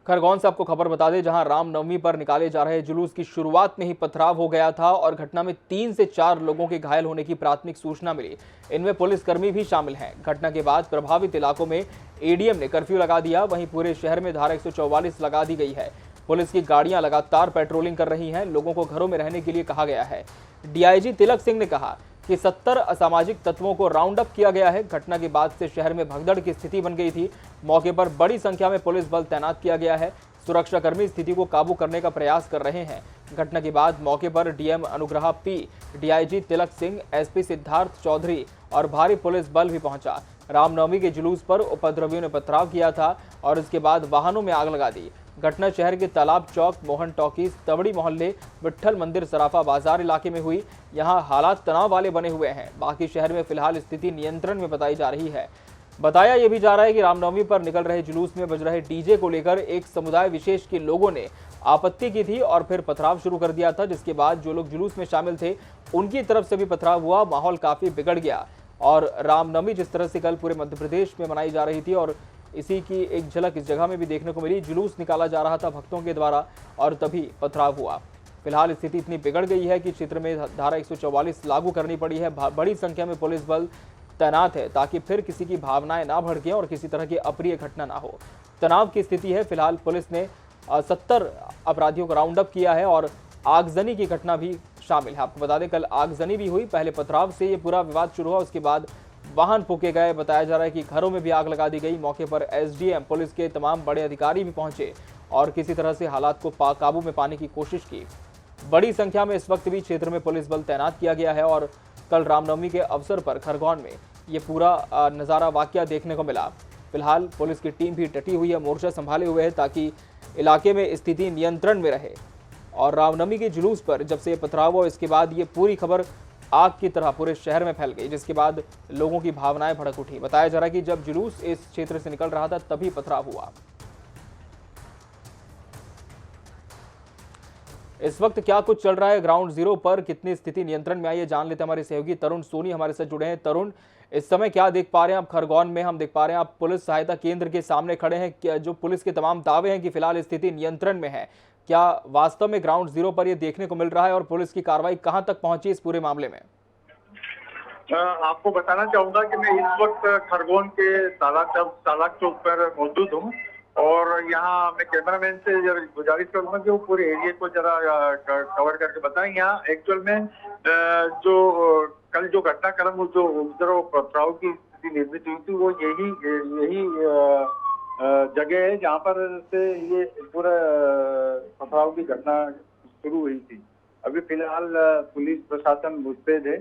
खरगोन से आपको खबर बता दें, जहां रामनवमी पर निकाले जा रहे जुलूस की शुरुआत में ही पथराव हो गया था और घटना में 3 से 4 लोगों के घायल होने की प्राथमिक सूचना मिली। इनमें पुलिसकर्मी भी शामिल हैं। घटना के बाद प्रभावित इलाकों में एडीएम ने कर्फ्यू लगा दिया। वहीं पूरे शहर में धारा 144 लगा दी गई है। पुलिस की गाड़ियां लगातार पेट्रोलिंग कर रही हैं। लोगों को घरों में रहने के लिए कहा गया है। डीआईजी तिलक सिंह ने कहा कि 70 असामाजिक तत्वों को राउंड अप किया गया है। घटना के बाद से शहर में भगदड़ की स्थिति बन गई थी। मौके पर बड़ी संख्या में पुलिस बल तैनात किया गया है। सुरक्षाकर्मी स्थिति को काबू करने का प्रयास कर रहे हैं। घटना के बाद मौके पर डीएम अनुग्रहा पी, डीआईजी तिलक सिंह, एसपी सिद्धार्थ चौधरी और भारी पुलिस बल भी पहुंचा। रामनवमी के जुलूस पर उपद्रवियों ने पथराव किया था और इसके बाद वाहनों में आग लगा दी। घटना शहर के तालाब चौक, मोहन टॉकीज, तवड़ी मोहल्ले, विट्ठल मंदिर, सराफा बाजार इलाके में हुई। यहां हालात तनाव वाले बने हुए हैं। बाकी शहर में फिलहाल स्थिति नियंत्रण में बताई जा रही है। बताया यह भी जा रहा है कि रामनवमी पर निकल रहे जुलूस में बज रहे डीजे को लेकर एक समुदाय विशेष के लोगों ने आपत्ति की थी और फिर पथराव शुरू कर दिया था, जिसके बाद जो लोग जुलूस में शामिल थे उनकी तरफ से भी पथराव हुआ। माहौल काफी बिगड़ गया और रामनवमी जिस तरह से कल पूरे मध्य प्रदेश में मनाई जा रही थी और इसी की एक झलक इस जगह में भी देखने को मिली। जुलूस निकाला जा रहा था भक्तों के द्वारा और तभी पथराव हुआ। फिलहाल स्थिति इतनी बिगड़ गई है कि क्षेत्र में धारा 144 लागू करनी पड़ी है। बड़ी संख्या में पुलिस बल तैनात है ताकि फिर किसी की भावनाएं ना भड़कें और किसी तरह की अप्रिय घटना ना हो। तनाव की स्थिति है। फिलहाल पुलिस ने 70 अपराधियों को राउंड अप किया है और आगजनी की घटना भी शामिल है। आपको बता दें, कल आगजनी भी हुई। पहले पथराव से ये पूरा विवाद शुरू हुआ, उसके बाद वाहन फूके गए। बताया जा रहा है कि घरों में भी आग लगा दी गई। मौके पर एसडीएम, पुलिस के तमाम बड़े अधिकारी भी पहुंचे और किसी तरह से हालात को काबू में पाने की कोशिश की। बड़ी संख्या में इस वक्त भी क्षेत्र में पुलिस बल तैनात किया गया है और कल रामनवमी के अवसर पर खरगोन में ये पूरा नज़ारा वाकया देखने को मिला। फिलहाल पुलिस की टीम भी डटी हुई है, मोर्चा संभाले हुए है ताकि इलाके में स्थिति नियंत्रण में रहे। और रामनवमी के जुलूस पर जब से पथराव हुआ, इसके बाद ये पूरी खबर आग की तरह पूरे शहर में फैल गई, जिसके बाद लोगों की भावनाएं भड़क उठी। बताया जा रहा है कि जब जुलूस इस क्षेत्र से निकल रहा था तभी पथराव हुआ। इस वक्त क्या कुछ चल रहा है ग्राउंड जीरो पर, कितनी स्थिति नियंत्रण में आई है, जान लेते हैं। हमारे सहयोगी तरुण सोनी हमारे साथ जुड़े हैं। तरुण, इस समय क्या देख पा रहे हैं आप खरगोन में? हम देख पा रहे हैं आप पुलिस सहायता केंद्र के सामने खड़े हैं। जो पुलिस के तमाम दावे हैं कि फिलहाल स्थिति नियंत्रण में है, क्या वास्तव में ग्राउंड जीरो पर यह देखने को मिल रहा है और पुलिस की कार्रवाई कहां तक पहुंची इस पूरे मामले में? आपको बताना चाहूंगा कि मैं इस वक्त खरगोन के तालाब चौक पर मौजूद हूँ और यहाँ मैं कैमरामैन से गुजारिश करूंगा कि वो पूरे एरिया को जरा कवर करके बताएं। यहाँ एक्चुअल में जो कल जो घटनाक्रम जो उपद्रव पथराव की स्थिति निर्मित हुई थी वो यही जगह है जहाँ पर से ये पूरा पथराव की घटना शुरू हुई थी। अभी फिलहाल पुलिस प्रशासन मुस्तैद है।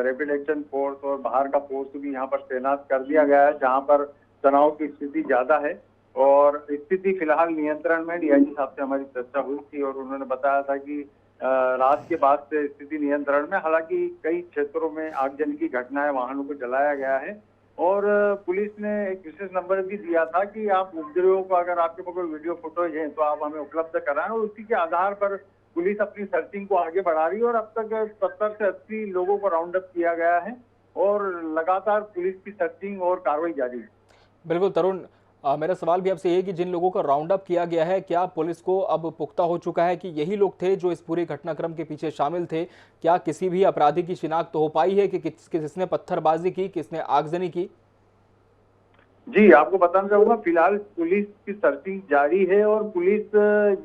रैपिड एक्शन फोर्स और बाहर का फोर्स भी यहाँ पर तैनात कर दिया गया है जहाँ पर तनाव की स्थिति ज्यादा है और स्थिति फिलहाल नियंत्रण में। डीआईजी साहब से हमारी चर्चा हुई थी और उन्होंने बताया था कि रात के बाद से स्थिति नियंत्रण में। हालांकि कई क्षेत्रों में आगजनी की घटनाएं, वाहनों को जलाया गया है और पुलिस ने एक विशेष नंबर भी दिया था कि आप उपद्रवियों को, अगर आपके पास कोई वीडियो फोटोज हैं तो आप हमें उपलब्ध कराएं और उसी के आधार पर पुलिस अपनी सर्चिंग को आगे बढ़ा रही है और अब तक 70 से 80 लोगों को राउंड अप किया गया है और लगातार पुलिस की सर्चिंग और कार्रवाई जारी है। बिल्कुल तरुण, मेरा सवाल भी आपसे ये कि जिन लोगों को राउंड अप किया गया है, क्या पुलिस को अब पुख्ता हो चुका है कि यही लोग थे जो इस पूरे घटनाक्रम के पीछे शामिल थे? क्या किसी भी अपराधी की शिनाख्त हो पाई है कि किसने पत्थरबाजी की, किसने आगजनी की? जी, आपको बताना चाहूंगा फिलहाल पुलिस की सर्चिंग जारी है और पुलिस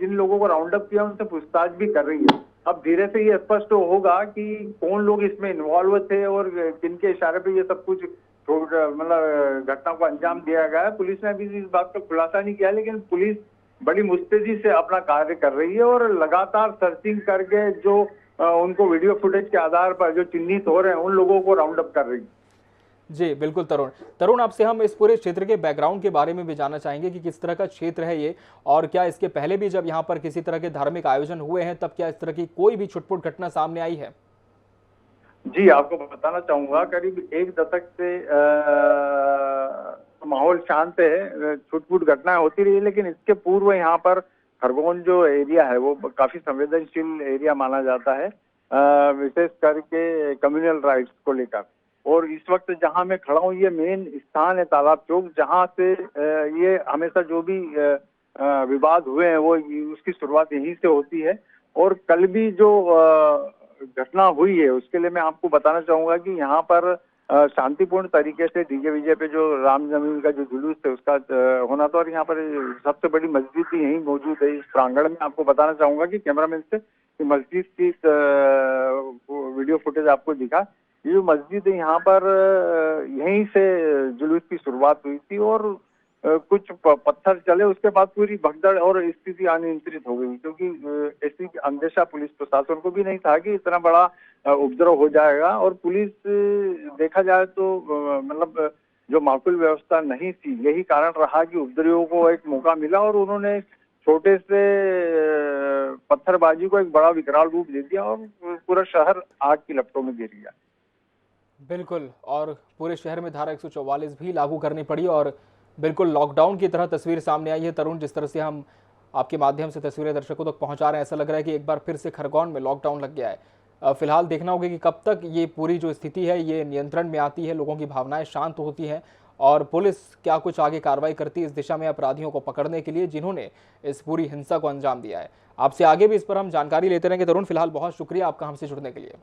जिन लोगों को राउंड अप किया उनसे पूछताछ भी कर रही है। अब धीरे से ये स्पष्ट होगा कि कौन लोग इसमें इन्वॉल्व थे और किनके इशारे पे ये सब कुछ मतलब घटना को अंजाम दिया गया है। पुलिस ने अभी इस बात का खुलासा नहीं किया, लेकिन पुलिस बड़ी मुस्तैदी से अपना कार्य कर रही है और लगातार सर्चिंग करके जो उनको वीडियो फुटेज के आधार पर जो चिन्हित हो रहे हैं उन लोगों को राउंड अप कर रही है। जी बिल्कुल तरुण। तरुण, आपसे हम इस पूरे क्षेत्र के बैकग्राउंड के बारे में भी जानना चाहेंगे कि किस तरह का क्षेत्र है ये और क्या इसके पहले भी जब यहाँ पर किसी तरह के धार्मिक आयोजन हुए हैं तब क्या इस तरह की कोई भी छुटपुट घटना सामने आई है? जी, आपको बताना चाहूंगा करीब एक दशक से माहौल शांत है। छुटपुट घटनाएं होती रही, लेकिन इसके पूर्व यहाँ पर खरगोन जो एरिया है वो काफी संवेदनशील एरिया माना जाता है, विशेष करके कम्युनल राइट्स को लेकर। और इस वक्त जहां मैं खड़ा हूँ ये मेन स्थान है तालाब चौक, जहां से ये हमेशा जो भी विवाद हुए हैं वो उसकी शुरुआत यहीं से होती है। और कल भी जो घटना हुई है उसके लिए मैं आपको बताना चाहूंगा कि यहाँ पर शांतिपूर्ण तरीके से डीजे वीजे पे जो रामनवमी का जो जुलूस है उसका होना था। और यहाँ पर सबसे बड़ी मस्जिद भी यहीं मौजूद है इस प्रांगण में। आपको बताना चाहूंगा कि कैमरामैन से कि मस्जिद की वीडियो फुटेज आपको दिखा। ये जो मस्जिद है यहाँ पर यहीं से जुलूस की शुरुआत हुई थी और कुछ पत्थर चले, उसके बाद पूरी भगदड़ और स्थिति अनियंत्रित हो गई, क्योंकि ऐसी अंदेशा पुलिस प्रशासन को भी नहीं था कि इतना बड़ा उपद्रव हो जाएगा। और पुलिस देखा जाए तो मतलब जो माकूल व्यवस्था नहीं थी, यही कारण रहा कि उपद्रवियों को एक मौका मिला और उन्होंने छोटे से पत्थरबाजी को एक बड़ा विकराल रूप दे दिया और पूरा शहर आग की लपटों में गिर गया। बिल्कुल, और पूरे शहर में धारा 144 भी लागू करनी पड़ी और बिल्कुल लॉकडाउन की तरह तस्वीर सामने आई है। तरुण, जिस तरह से हम आपके माध्यम से तस्वीरें दर्शकों तक पहुंचा रहे हैं, ऐसा लग रहा है कि एक बार फिर से खरगोन में लॉकडाउन लग गया है। फिलहाल देखना होगा कि कब तक ये पूरी जो स्थिति है ये नियंत्रण में आती है, लोगों की भावनाएं शांत होती हैं और पुलिस क्या कुछ आगे कार्रवाई करती है इस दिशा में अपराधियों को पकड़ने के लिए जिन्होंने इस पूरी हिंसा को अंजाम दिया है। आपसे आगे भी इस पर हम जानकारी लेते रहेंगे तरुण। फिलहाल बहुत शुक्रिया आपका हमसे जुड़ने के लिए।